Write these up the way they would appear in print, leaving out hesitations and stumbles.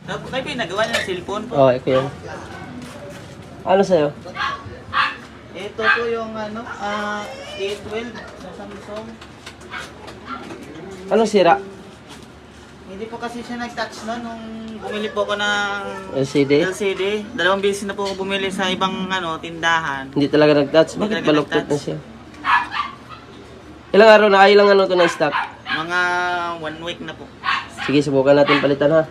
Kayo pinagawa niya ng cellphone po? Oo, ito yun. Ano sa'yo? Ito po yung A12 sa Samsung. Anong sira? Hindi po kasi siya nag-touch noon nung bumili po ako ng LCD? LCD. 2 beses na po ako bumili sa ibang tindahan. Hindi talaga nag-touch? Hindi Bakit talaga baluktot na nag-touch. siya? Ilang araw na? Ilang ano ito na stock? Mga 1 week na po. Sige, subukan natin palitan ha.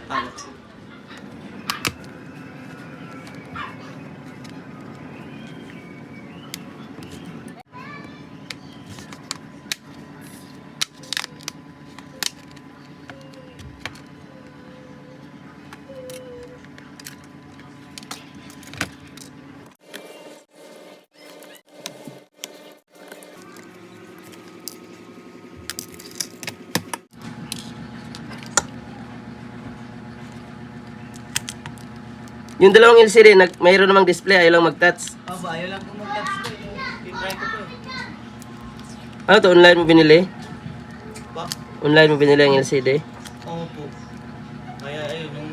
Yung dalawang LCD, mayroon namang display, ayaw lang mag-touch. Ayaw lang po mag-touch ko. Titry ko po eh. Ano to, online mo binili? Pa? Online mo binili ang LCD? Oo po. Kaya ayun, nung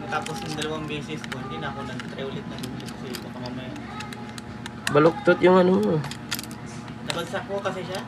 natapos yung 2 beses po, hindi na ako nag-try ulit na bumili kasi baka mamaya. Baluktot yung ano mo. Nabagsak po kasi siya.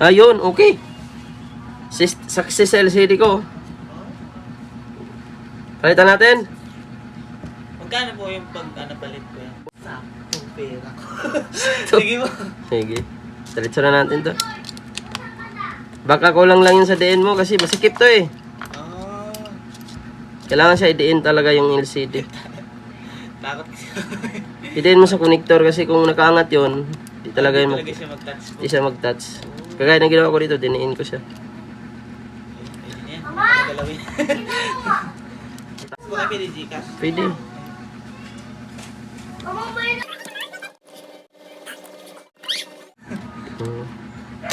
Ayun, okay. Success sa LCD ko. Palitan natin. Magkano po yung palit ko yan? Saktong pera ko. Sige po. Sige. Diretso na natin to. Baka kulang lang yun sa diin mo kasi masikip to eh. Kailangan siya idiin talaga yung LCD. Takot kasi. Idiin mo sa connector kasi kung nakaangat yun, di talaga yung Hindi talaga siya mag-touch po. di siya mag-touch. Kagaya ng ginawa ko dito, diniin ko siya. Ayun yan. Nagalawin. Tapos po kayo pwede Gcash. Pwede.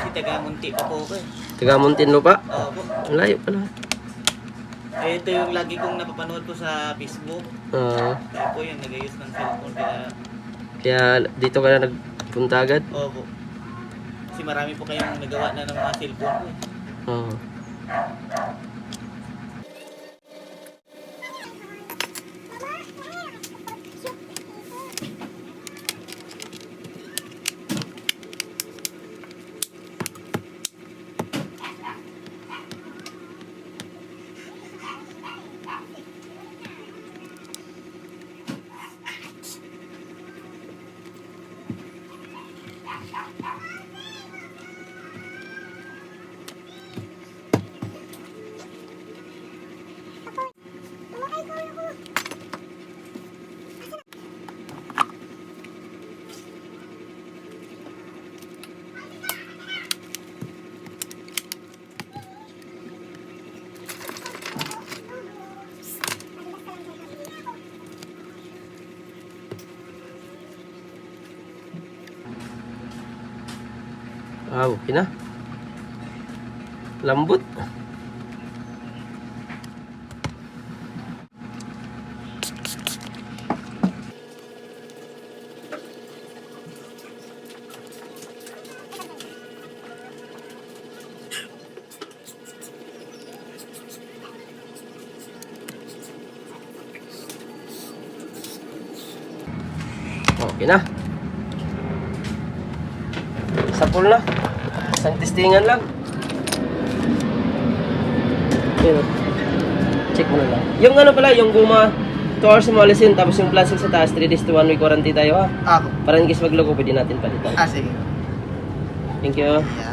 Taga-Munti pa po ako eh. Taga Muntinlupa. Opo. Ang layo pala. Ito yung lagi kong napapanood po sa Facebook. Kaya po yun, nag-ayos ng cellphone. Kaya dito ka na nagpunta agad. Opo. Kasi marami po kayong nagawa na ng mga cellphone po eh. Oo. Okay na. Lambot. Okay na. Sapul na. Isang testingan lang. Yun. Check mo na lang. Yung ano pala, yung guma 2 hours mo alisin, tapos yung plastic sa taas 3 days to 1 week warranty tayo ha. Ako. Para in case magloko, pwede natin palitan. Sige. Thank you. Yeah.